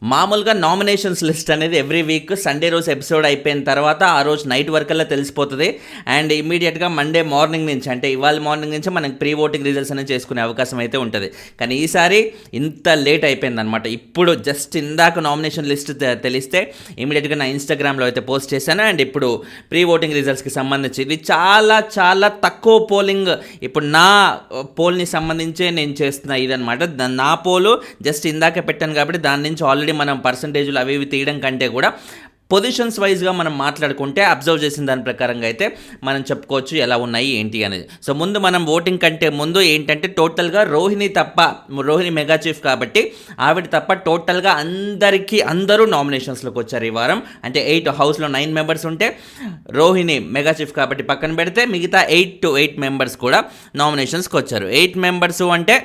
మామూలుగా nominations list అనేది every week Sunday రోజు ఎపిసోడ్ అయిపోయిన తర్వాత ఆ రోజు నైట్ వరకల్లా తెలిసిపోతుంది. అండ్ ఇమీడియట్గా మండే మార్నింగ్ నుంచి, అంటే ఇవాళ మార్నింగ్ నుంచి మనకి ప్రీ ఓటింగ్ రిజల్ట్స్ అనేది చేసుకునే అవకాశం అయితే ఉంటుంది. కానీ ఈసారి ఇంత లేట్ అయిపోయింది అనమాట. ఇప్పుడు జస్ట్ ఇందాక నామినేషన్ లిస్ట్ తెలిస్తే ఇమీడియట్గా నా ఇన్స్టాగ్రామ్లో అయితే పోస్ట్ చేశాను. అండ్ ఇప్పుడు ప్రీ ఓటింగ్ రిజల్ట్స్కి సంబంధించి ఇది చాలా చాలా తక్కువ పోలింగ్. ఇప్పుడు నా పోల్ని సంబంధించే నేను చేస్తున్న ఇదనమాట. నా పోలు జస్ట్ ఇందాక పెట్టాను కాబట్టి దాని నుంచి ఆల్రెడీ మనం పర్సంటేజ్లు అవి ఇవి తీయడం కంటే కూడా పొజిషన్స్ వైజ్గా మనం మాట్లాడుకుంటే అబ్జర్వ్ చేసిన దాని ప్రకారంగా అయితే మనం చెప్పుకోవచ్చు ఎలా ఉన్నాయి ఏంటి అనేది. సో ముందు మనం ఓటింగ్ కంటే ముందు ఏంటంటే టోటల్గా రోహిణి మెగా చీఫ్ కాబట్టి ఆవిడ తప్ప టోటల్గా అందరూ నామినేషన్స్లోకి వచ్చారు ఈ వారం. అంటే 8 హౌస్లో 9 మెంబర్స్ ఉంటే రోహిణి మెగా చీఫ్ కాబట్టి పక్కన పెడితే మిగతా 8 మెంబర్స్ కూడా నామినేషన్స్కి వచ్చారు. 8 మెంబర్స్ అంటే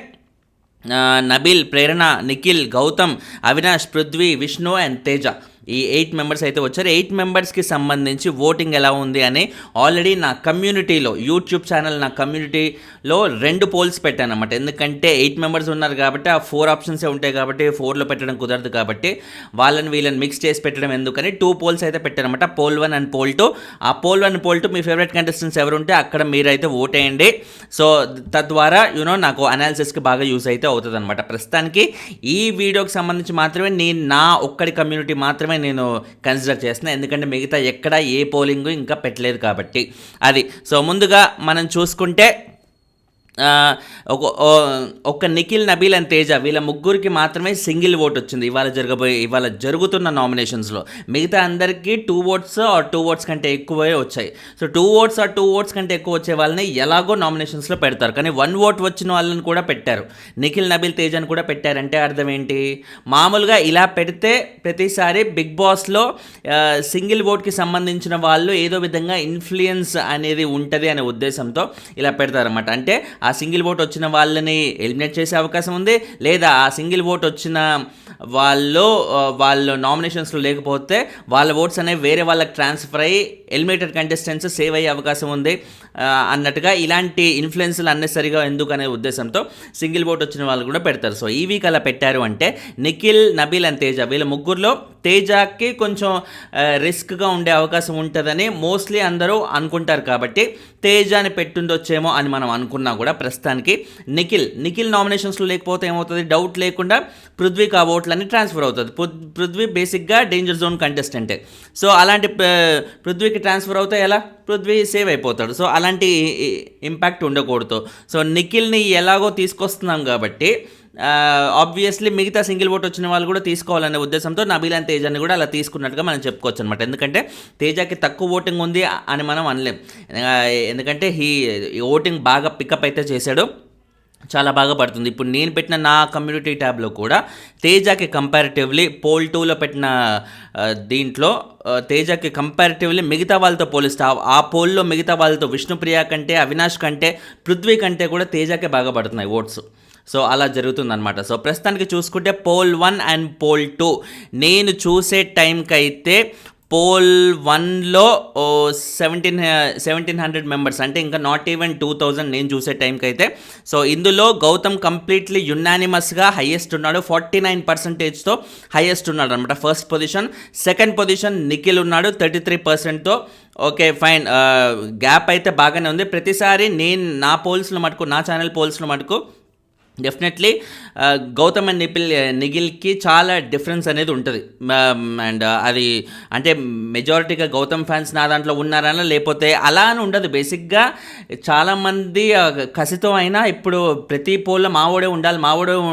నబిల్, ప్రేరణ, నిఖిల్, గౌతమ్, అవినాష్, పృథ్వీ, విష్ణు అండ్ తేజ. ఈ 8 మెంబర్స్ అయితే వచ్చారు. 8 మెంబర్స్కి సంబంధించి ఓటింగ్ ఎలా ఉంది అని ఆల్రెడీ నా కమ్యూనిటీలో, యూట్యూబ్ ఛానల్ నా కమ్యూనిటీలో 2 పోల్స్ పెట్టాను అనమాట. ఎందుకంటే 8 మెంబర్స్ ఉన్నారు కాబట్టి ఆ 4 ఆప్షన్సే ఉంటాయి కాబట్టి 4లో పెట్టడం కుదరదు కాబట్టి వీళ్ళని మిక్స్ చేసి పెట్టడం ఎందుకని 2 పోల్స్ అయితే పెట్టాను అనమాట. Poll 1 and poll 2. ఆ పోల్ 1 పోల్ 2 మీ ఫేవరెట్ కంటెస్టెంట్స్ ఎవరు ఉంటే అక్కడ మీరైతే ఓట్ వేయండి. సో తద్వారా నాకు అనాలిసిస్కి బాగా యూస్ అయితే అవుతుంది అనమాట. ప్రస్తుతానికి ఈ వీడియోకి సంబంధించి మాత్రమే నా ఒక్కడి కమ్యూనిటీ మాత్రమే నేను కన్సిడర్ చేస్తున్నాను. ఎందుకంటే మిగతా ఎక్కడ ఏ పోలింగ్ ఇంకా పెట్టలేదు కాబట్టి అది. సో ముందుగా మనం చూసుకుంటే ఒక నిఖిల్, నబీల్ అండ్ తేజ వీళ్ళ ముగ్గురికి మాత్రమే సింగిల్ ఓట్ వచ్చింది ఇవాళ జరుగుతున్న నామినేషన్స్లో. మిగతా అందరికీ 2 ఓట్స్ ఆర్ 2 ఓట్స్ కంటే ఎక్కువే వచ్చాయి. సో 2 ఓట్స్ ఆర్ 2 ఓట్స్ కంటే ఎక్కువ వచ్చే వాళ్ళని ఎలాగో నామినేషన్స్లో పెడతారు. కానీ 1 ఓట్ వచ్చిన వాళ్ళని కూడా పెట్టారు. నిఖిల్, నబీల్, తేజని కూడా పెట్టారంటే అర్థం ఏంటి? మామూలుగా ఇలా పెడితే ప్రతిసారి బిగ్ బాస్లో సింగిల్ ఓట్కి సంబంధించిన వాళ్ళు ఏదో విధంగా ఇన్ఫ్లుయెన్స్ అనేది ఉంటుంది అనే ఉద్దేశంతో ఇలా పెడతారన్నమాట. అంటే ఆ సింగిల్ ఓట్ వచ్చిన వాళ్ళని ఎలిమినేట్ చేసే అవకాశం ఉంది, లేదా ఆ సింగిల్ ఓట్ వచ్చిన వాళ్ళు నామినేషన్స్లో లేకపోతే వాళ్ళ ఓట్స్ అనేవి వేరే వాళ్ళకి ట్రాన్స్ఫర్ అయ్యి ఎలిమినేటెడ్ కంటెస్టెంట్స్ సేవ్ అయ్యే అవకాశం ఉంది అన్నట్టుగా ఇలాంటి ఇన్ఫ్లుయెన్స్లు అన్నెసరిగా ఎందుకనే ఉద్దేశంతో సింగిల్ ఓట్ వచ్చిన వాళ్ళు కూడా పెడతారు. సో ఈ వీక్ అలా పెట్టారు అంటే నిఖిల్, నబీల్ అండ్ తేజ వీళ్ళ ముగ్గురులో తేజకి కొంచెం రిస్క్గా ఉండే అవకాశం ఉంటుందని మోస్ట్లీ అందరూ అనుకుంటారు కాబట్టి తేజని పెట్టుండొచ్చేమో అని మనం అనుకున్నా కూడా ప్రస్తుతానికి నిఖిల్ నామినేషన్స్లో లేకపోతే ఏమవుతుంది, డౌట్ లేకుండా పృథ్వీకి ఆ ఓట్లన్నీ ట్రాన్స్ఫర్ అవుతుంది. పృథ్వీ బేసిక్గా డేంజర్ జోన్ కంటెస్టెంటే. సో అలాంటి పృథ్వీకి ట్రాన్స్ఫర్ అవుతాయి ఎలా? పృథ్వీ సేవ్ అయిపోతాడు. సో అలాంటి ఇంపాక్ట్ ఉండకూడదు. సో నిఖిల్ని ఎలాగో తీసుకొస్తున్నాం కాబట్టి ఆబ్వియస్లీ మిగతా సింగిల్ ఓట్ వచ్చిన వాళ్ళు కూడా తీసుకోవాలనే ఉద్దేశంతో నబీల్ అండ్ తేజాన్ని కూడా అలా తీసుకున్నట్టుగా మనం చెప్పుకోవచ్చు అనమాట. ఎందుకంటే తేజకి తక్కువ ఓటింగ్ ఉంది అని మనం అనలేం. ఎందుకంటే ఓటింగ్ బాగా పికప్ అయితే చేశాడు, చాలా బాగా పడుతుంది. ఇప్పుడు నేను పెట్టిన నా కమ్యూనిటీ ట్యాబ్లో కూడా తేజకి కంపారిటివ్లీ పోల్ 2లో పెట్టిన దీంట్లో తేజకి కంపారిటివ్లీ మిగతా వాళ్ళతో పోలిస్తే ఆ పోల్లో మిగతా వాళ్ళతో విష్ణుప్రియ కంటే, అవినాష్ కంటే, పృథ్వీ కంటే కూడా తేజకే బాగా పడుతున్నాయి ఓట్స్. సో అలా జరుగుతుందన్నమాట. సో ప్రస్తుతానికి చూసుకుంటే పోల్ 1 అండ్ పోల్ 2 నేను చూసే టైంకి అయితే పోల్ 1లో 1700 మెంబర్స్, అంటే ఇంకా నాట్ ఈవెన్ 2000 నేను చూసే టైంకి అయితే. సో ఇందులో గౌతమ్ కంప్లీట్లీ యునానిమస్గా హైయెస్ట్ ఉన్నాడు, 49%తో హైయెస్ట్ ఉన్నాడు అనమాట. First position. Second position Nikhil ఉన్నాడు 33%తో. ఓకే ఫైన్, గ్యాప్ అయితే బాగానే ఉంది. ప్రతిసారి నేను నా ఛానల్ పోల్స్లో మటుకు డెఫినెట్లీ గౌతమ్ అండ్ నిఖిల్కి చాలా డిఫరెన్స్ అనేది ఉంటుంది. అండ్ అది అంటే మెజారిటీగా గౌతమ్ ఫ్యాన్స్ నా దాంట్లో ఉన్నారనా లేకపోతే అలా అని ఉండదు. బేసిక్గా చాలామంది కసితో అయినా ఇప్పుడు ప్రతి పోల్లో మావోడే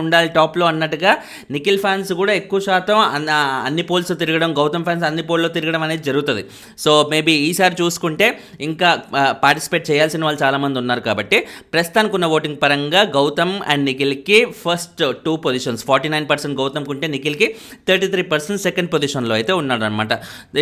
ఉండాలి టాప్లో అన్నట్టుగా నిఖిల్ ఫ్యాన్స్ కూడా ఎక్కువ శాతం అన్ని పోల్స్ తిరగడం, గౌతమ్ ఫ్యాన్స్ అన్ని పోల్లో తిరగడం అనేది జరుగుతుంది. సో మేబీ ఈసారి చూసుకుంటే ఇంకా పార్టిసిపేట్ చేయాల్సిన వాళ్ళు చాలామంది ఉన్నారు కాబట్టి ప్రస్తుతానికి ఉన్న ఓటింగ్ పరంగా గౌతమ్ అండ్ నిఖిల్కి ఫస్ట్ 2 పొజిషన్స్ 49% గౌతమ్కి ఉంటే నిఖిల్కి 33% సెకండ్ పొజిషన్లో అయితే ఉన్నాడు అనమాట.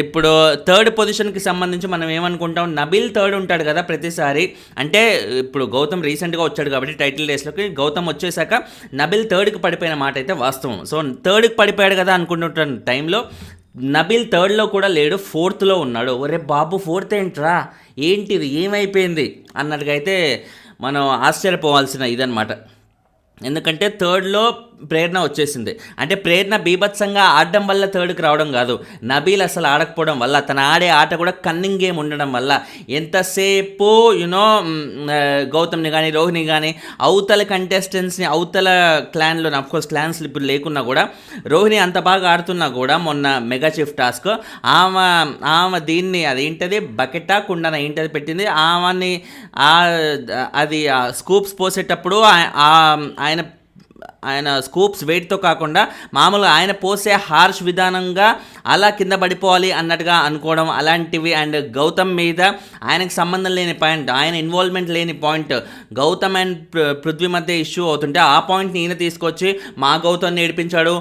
ఇప్పుడు థర్డ్ పొజిషన్కి సంబంధించి మనం ఏమనుకుంటాం, నబీల్ థర్డ్ ఉంటాడు కదా ప్రతిసారి. అంటే ఇప్పుడు గౌతమ్ రీసెంట్గా వచ్చాడు కాబట్టి టైటిల్ రేస్లోకి, గౌతమ్ వచ్చేసాక నబీల్ థర్డ్కి పడిపోయిన మాట అయితే వాస్తవం. సో థర్డ్కి పడిపోయాడు కదా అనుకుంటున్న టైంలో నబీల్ థర్డ్లో కూడా లేడు, 4th ఉన్నాడు. ఒరే బాబు 4th ఏంట్రా, ఏంటిది, ఏమైపోయింది అన్నట్టుగా అయితే మనం ఆశ్చర్యపోవాల్సిన ఇదనమాట. ఎందుకంటే థర్డ్లో ప్రేరణ వచ్చేసింది. అంటే ప్రేరణ బీభత్సంగా ఆడడం వల్ల థర్డ్కి రావడం కాదు, నబీల్ అసలు ఆడకపోవడం వల్ల, తన ఆడే ఆట కూడా కన్నింగ్ గేమ్ ఉండడం వల్ల ఎంతసేపు గౌతమ్ని కానీ రోహిణి కానీ అవతల కంటెస్టెంట్స్ని అవతల క్లాన్లో అఫ్కోర్స్ క్లాన్స్ ఇప్పుడు లేకున్నా కూడా రోహిణి అంత బాగా ఆడుతున్నా కూడా మొన్న మెగా చీఫ్ టాస్క్ ఆమె దీన్ని అదేంటది బకెటా కుండన ఏంటది పెట్టింది ఆమెని అది స్కూప్స్ పోసేటప్పుడు ఆయన స్కూప్స్ వెయిట్తో కాకుండా మామూలుగా ఆయన పోసే హార్ష్ విధానంగా అలా కింద పడిపోవాలి అన్నట్టుగా అనుకోవడం అలాంటివి. అండ్ గౌతమ్ మీద ఆయనకు సంబంధం లేని పాయింట్, ఆయన ఇన్వాల్వ్మెంట్ లేని పాయింట్, గౌతమ్ అండ్ పృథ్వీ మధ్య ఇష్యూ అవుతుంటే ఆ పాయింట్ని ఈయన తీసుకొచ్చి మా గౌతమ్ని ఏడిపించాడు,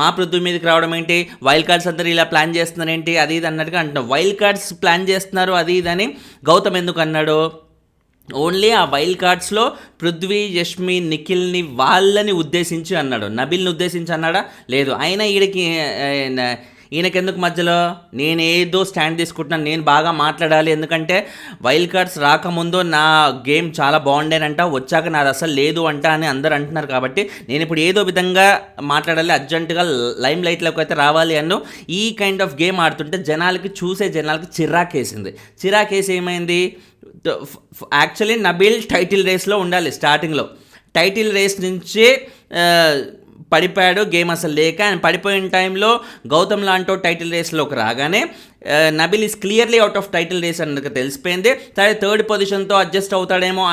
మా పృథ్వీ మీదకి రావడం ఏంటి, వైల్డ్ కార్డ్స్ అందరూ ఇలా ప్లాన్ చేస్తున్నారు ఏంటి అది ఇది అన్నట్టుగా అంటున్నాం. వైల్డ్ కార్డ్స్ ప్లాన్ చేస్తున్నారు అది ఇదని గౌతమ్ ఎందుకు అన్నాడు? ఓన్లీ ఆ వైల్డ్ కార్డ్స్లో పృథ్వీ, యష్మి, నిఖిల్ని వాళ్ళని ఉద్దేశించి అన్నాడు. నబిల్ని ఉద్దేశించి అన్నాడా? లేదు. అయినా ఈయనకెందుకు మధ్యలో నేనేదో స్టాండ్ తీసుకుంటున్నాను, నేను బాగా మాట్లాడాలి, ఎందుకంటే వైల్డ్ కార్డ్స్ రాకముందు నా గేమ్ చాలా బాగుండేనంట, వచ్చాక నాది అసలు లేదు అంట అని అందరు అంటున్నారు కాబట్టి నేను ఇప్పుడు ఏదో విధంగా మాట్లాడాలి, అర్జెంటుగా లైమ్ లైట్లోకి అయితే రావాలి అన్ను ఈ కైండ్ ఆఫ్ గేమ్ ఆడుతుంటే చూసే జనాలకి చిరాకేసి ఏమైంది? యాక్చువల్లీ నబీల్ టైటిల్ రేస్లో ఉండాలి. స్టార్టింగ్లో టైటిల్ రేస్ నుంచి పడిపోయాడు, గేమ్ అసలు లేక. ఆయన పడిపోయిన టైంలో గౌతమ్ లాంటో టైటిల్ రేస్లోకి రాగానే Nabeel is clearly out of title race అన్నది తెలిసిపోయింది. సరే థర్డ్ పొజిషన్తో అడ్జస్ట్ అవుతాడేమో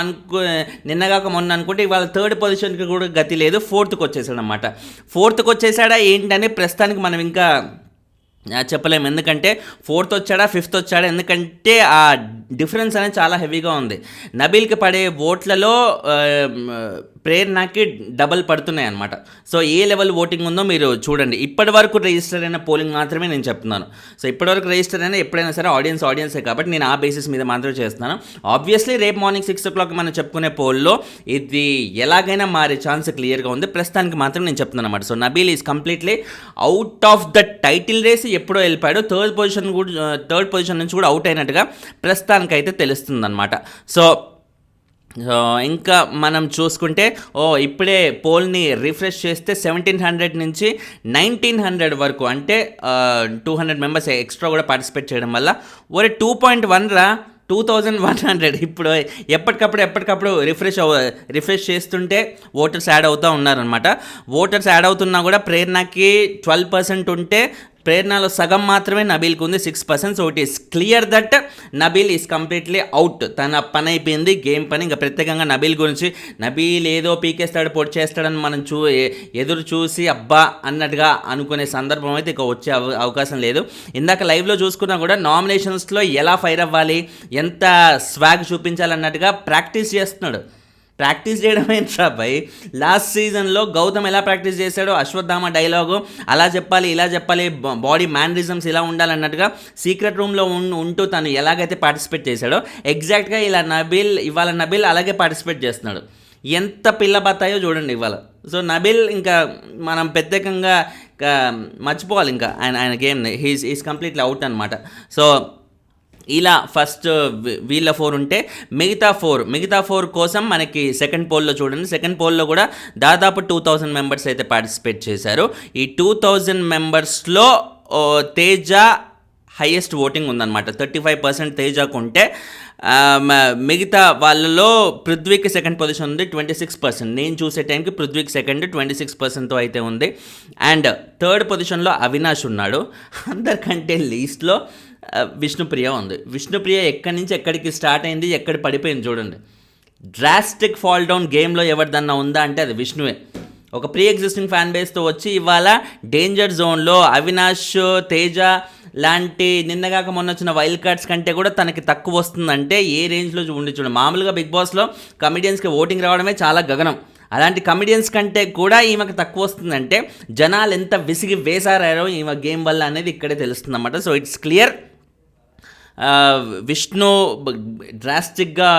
నిన్నగాక మొన్న అనుకుంటే ఇవాళ థర్డ్ పొజిషన్కి కూడా గతి లేదు, ఫోర్త్కి వచ్చేసాడు అనమాట. ఫోర్త్కి వచ్చేసాడా ఏంటని ప్రస్తుతానికి మనం ఇంకా చెప్పలేము, ఎందుకంటే ఫోర్త్ వచ్చాడా ఫిఫ్త్ వచ్చాడా, ఎందుకంటే ఆ డిఫరెన్స్ అనేది చాలా హెవీగా ఉంది. నబీల్కి పడే ఓట్లలో ప్రేరణకి డబల్ పడుతున్నాయి అనమాట. సో ఏ లెవెల్ ఓటింగ్ ఉందో మీరు చూడండి. ఇప్పటి వరకు రిజిస్టర్ అయిన పోలింగ్ మాత్రమే నేను చెప్తున్నాను. సో ఇప్పటివరకు రిజిస్టర్ అయినా ఎప్పుడైనా సరే ఆడియన్సే కాబట్టి నేను ఆ బేసిస్ మీద మాత్రమే చేస్తున్నాను. ఆబ్వియస్లీ రేపు మార్నింగ్ 6 o'clock మనం చెప్పుకునే పోల్లో ఇది ఎలాగైనా మారే ఛాన్స్ క్లియర్గా ఉంది. ప్రస్తుతానికి మాత్రం నేను చెప్తున్నాను అనమాట. So Nabeel is completely out of the title race, ఎప్పుడో వెళ్ళిపోయాడు. థర్డ్ పొజిషన్ నుంచి కూడా అవుట్ అయినట్టుగా ప్రస్తుతానికైతే తెలుస్తుంది అనమాట. సో ఇంకా మనం చూసుకుంటే ఇప్పుడే పోల్ని రిఫ్రెష్ చేస్తే 1700 నుంచి 1900 వరకు, అంటే 200 మెంబర్స్ ఎక్స్ట్రా కూడా పార్టిసిపేట్ చేయడం వల్ల 2.1 రా 2100. ఇప్పుడు ఎప్పటికప్పుడు రిఫ్రెష్ చేస్తుంటే ఓటర్స్ యాడ్ అవుతూ ఉన్నారనమాట. ఓటర్స్ యాడ్ అవుతున్నా కూడా ప్రేరణకి 12% ఉంటే ప్రేరణలో సగం మాత్రమే నబీల్కి ఉంది, 6%. So it is clear that Nabeel is completely out. తన పని అయిపోయింది, గేమ్ పని. ఇంకా ప్రత్యేకంగా నబీల్ గురించి నబీల్ ఏదో పీకేస్తాడు పొడి చేస్తాడని మనం ఎదురు చూసి అబ్బా అన్నట్టుగా అనుకునే సందర్భం అయితే ఇక వచ్చే అవకాశం లేదు. ఇందాక లైవ్లో చూసుకున్నా కూడా నామినేషన్స్లో ఎలా ఫైర్ అవ్వాలి, ఎంత స్వాగ్ చూపించాలన్నట్టుగా ప్రాక్టీస్ చేస్తున్నాడు. ప్రాక్టీస్ చేయడం ఏంట్రా భయ్? లాస్ట్ సీజన్లో గౌతమ్ ఎలా ప్రాక్టీస్ చేశాడో అశ్వత్థామ డైలాగు అలా చెప్పాలి, ఇలా చెప్పాలి, బాడీ మ్యానరిజమ్స్ ఇలా ఉండాలన్నట్టుగా సీక్రెట్ రూమ్లో ఉంటూ తను ఎలాగైతే పార్టిసిపేట్ చేశాడో ఎగ్జాక్ట్గా ఇవాళ నబీల్ అలాగే పార్టిసిపేట్ చేస్తున్నాడు. ఎంత పిల్ల బత్తాయో చూడండి ఇవాళ. సో నబీల్ ఇంకా మనం ప్రత్యేకంగా మర్చిపోవాలి ఇంకా ఆయన గేమ్ని. హీస్ కంప్లీట్లీ అవుట్ అనమాట. సో ఇలా ఫస్ట్ వీళ్ళ 4 ఉంటే మిగతా ఫోర్ కోసం మనకి సెకండ్ పోల్లో చూడండి. సెకండ్ పోల్లో కూడా దాదాపు 2000 మెంబర్స్ అయితే పార్టిసిపేట్ చేశారు. ఈ 2000 మెంబర్స్లో తేజ హైయెస్ట్ ఓటింగ్ ఉందన్నమాట. 35% తేజకు ఉంటే మిగతా వాళ్ళలో పృథ్వీకి సెకండ్ పొజిషన్ ఉంది, 26%. నేను చూసే టైంకి పృథ్వీకి సెకండ్ 26%తో అయితే ఉంది. అండ్ థర్డ్ పొజిషన్లో అవినాష్ ఉన్నాడు. అందరికంటే లీస్ట్లో విష్ణుప్రియ ఉంది. విష్ణుప్రియ ఎక్కడి నుంచి ఎక్కడికి స్టార్ట్ అయింది, ఎక్కడ పడిపోయింది చూడండి. డ్రాస్టిక్ ఫాల్ డౌన్ గేమ్లో ఎవరిదన్నా ఉందా అంటే అది విష్ణువే. ఒక ప్రీ ఎగ్జిస్టింగ్ ఫ్యాన్ బేస్తో వచ్చి ఇవాళ డేంజర్ జోన్లో అవినాష్, తేజ లాంటి నిన్నగాక మొన్న వచ్చిన వైల్డ్ కార్డ్స్ కంటే కూడా తనకి తక్కువ వస్తుందంటే ఏ రేంజ్లో ఉండి చూడండి. మామూలుగా బిగ్ బాస్లో కమెడియన్స్కి ఓటింగ్ రావడమే చాలా గగనం. అలాంటి కమెడియన్స్ కంటే కూడా ఈమెకు తక్కువ వస్తుందంటే జనాలు ఎంత విసిగి వేసారారో ఈమె గేమ్ వల్ల అనేది ఇక్కడే తెలుస్తుంది అన్నమాట. సో ఇట్స్ క్లియర్ విష్ణు డ్రాస్టిక్గా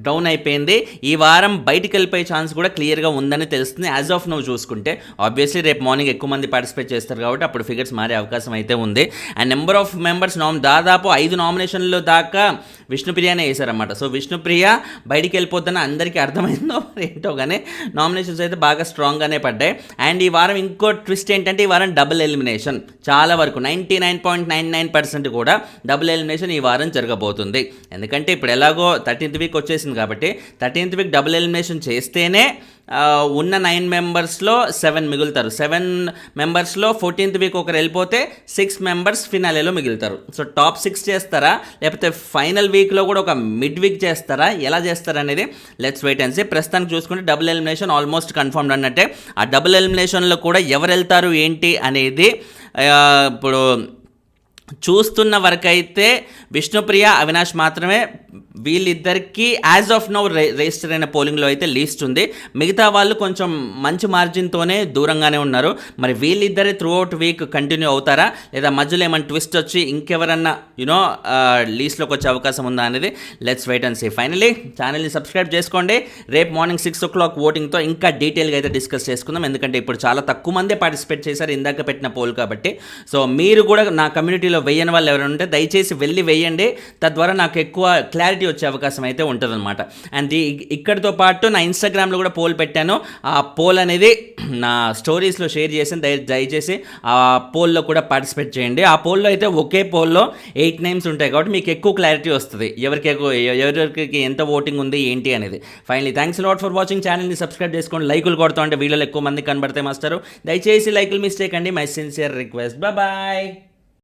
డౌన్ అయిపోయింది. ఈ వారం బయటికి వెళ్ళిపోయే ఛాన్స్ కూడా క్లియర్గా ఉందని తెలుస్తుంది యాజ్ ఆఫ్ నౌ చూసుకుంటే. ఆబ్వియస్లీ రేపు మార్నింగ్ ఎక్కువ మంది పార్టిసిపేట్ చేస్తారు కాబట్టి అప్పుడు ఫిగర్స్ మారే అవకాశం అయితే ఉంది. అండ్ నెంబర్ ఆఫ్ మెంబర్స్ దాదాపు 5 నామినేషన్లు దాకా విష్ణుప్రియనే వేశారన్నమాట. సో విష్ణుప్రియ బయటికి వెళ్ళిపోతున్న అందరికీ అర్థమైందో ఏంటో కానీ నామినేషన్స్ అయితే బాగా స్ట్రాంగ్గానే పడ్డాయి. అండ్ ఈ వారం ఇంకో ట్విస్ట్ ఏంటంటే ఈ వారం డబుల్ ఎలిమినేషన్, చాలా వరకు 99.99% కూడా డబుల్ ఎలిమినేషన్ ఈ వారం జరగబోతుంది. ఎందుకంటే ఇప్పుడు ఎలాగో 13th వీక్ వచ్చేసింది కాబట్టి 13th వీక్ డబుల్ ఎలిమినేషన్ చేస్తేనే ఉన్న 9 మెంబర్స్లో 7 మిగులుతారు. 7 మెంబర్స్లో 14th వీక్ ఒకరు వెళ్ళిపోతే 6 మెంబర్స్ ఫినాలేలో మిగులుతారు. సో టాప్ 6 చేస్తారా లేకపోతే ఫైనల్ వీక్లో కూడా ఒక మిడ్ వీక్ చేస్తారా, ఎలా చేస్తారా అనేది లెట్స్ వెయిట్ అండ్ సీ. ప్రస్తుతానికి చూసుకుంటే డబుల్ ఎలిమినేషన్ ఆల్మోస్ట్ కన్ఫర్మ్డ్ అన్నట్టే. ఆ డబుల్ ఎలిమినేషన్లో కూడా ఎవరు వెళ్తారు ఏంటి అనేది ఇప్పుడు చూస్తున్న వరకైతే విష్ణుప్రియ, అవినాష్ మాత్రమే. వీళ్ళిద్దరికీ యాజ్ ఆఫ్ నౌ రిజిస్టర్ అయిన పోలింగ్లో అయితే లీస్ట్ ఉంది. మిగతా వాళ్ళు కొంచెం మంచి మార్జిన్తోనే దూరంగానే ఉన్నారు. మరి వీళ్ళిద్దరే త్రూ అవుట్ వీక్ కంటిన్యూ అవుతారా లేదా మధ్యలో ఏమైనా ట్విస్ట్ వచ్చి ఇంకెవరన్నా లీస్ట్లోకి వచ్చే అవకాశం ఉందా అనేది let's wait and see. Finally ఛానల్ని సబ్స్క్రైబ్ చేసుకోండి. రేపు మార్నింగ్ 6 o'clock ఓటింగ్తో ఇంకా డీటెయిల్గా అయితే డిస్కస్ చేసుకుందాం. ఎందుకంటే ఇప్పుడు చాలా తక్కువ మందే పార్టిసిపేట్ చేశారు ఇందాక పెట్టిన పోల్ కాబట్టి. సో మీరు కూడా నా కమ్యూనిటీలో వెయ్యని వాళ్ళు ఎవరైనా ఉంటే దయచేసి వెళ్ళి వెయ్యండి. తద్వారా నాకు ఎక్కువ క్లారిటీ వచ్చే అవకాశం అయితే ఉంటుందన్నమాట. అండ్ ఇక్కడితో పాటు నా ఇన్స్టాగ్రామ్లో కూడా పోల్ పెట్టాను. ఆ పోల్ అనేది నా స్టోరీస్లో షేర్ చేసి దయచేసి ఆ పోల్లో కూడా పార్టిసిపేట్ చేయండి. ఆ పోల్లో అయితే ఒకే పోల్లో 8 నేమ్స్ ఉంటాయి కాబట్టి మీకు ఎక్కువ క్లారిటీ వస్తుంది ఎవరికి ఎంత ఓటింగ్ ఉంది ఏంటి అనేది. Finally thanks lot for watching. ఛానల్ని సబ్స్క్రైబ్ చేసుకోండి. లైకులు కొడుతూ అంటే వీడియోలో ఎక్కువ మంది కనబడితే మాస్టారు దయచేసి లైకులు మిస్టేక్ అండి. My sincere request. బాయ్.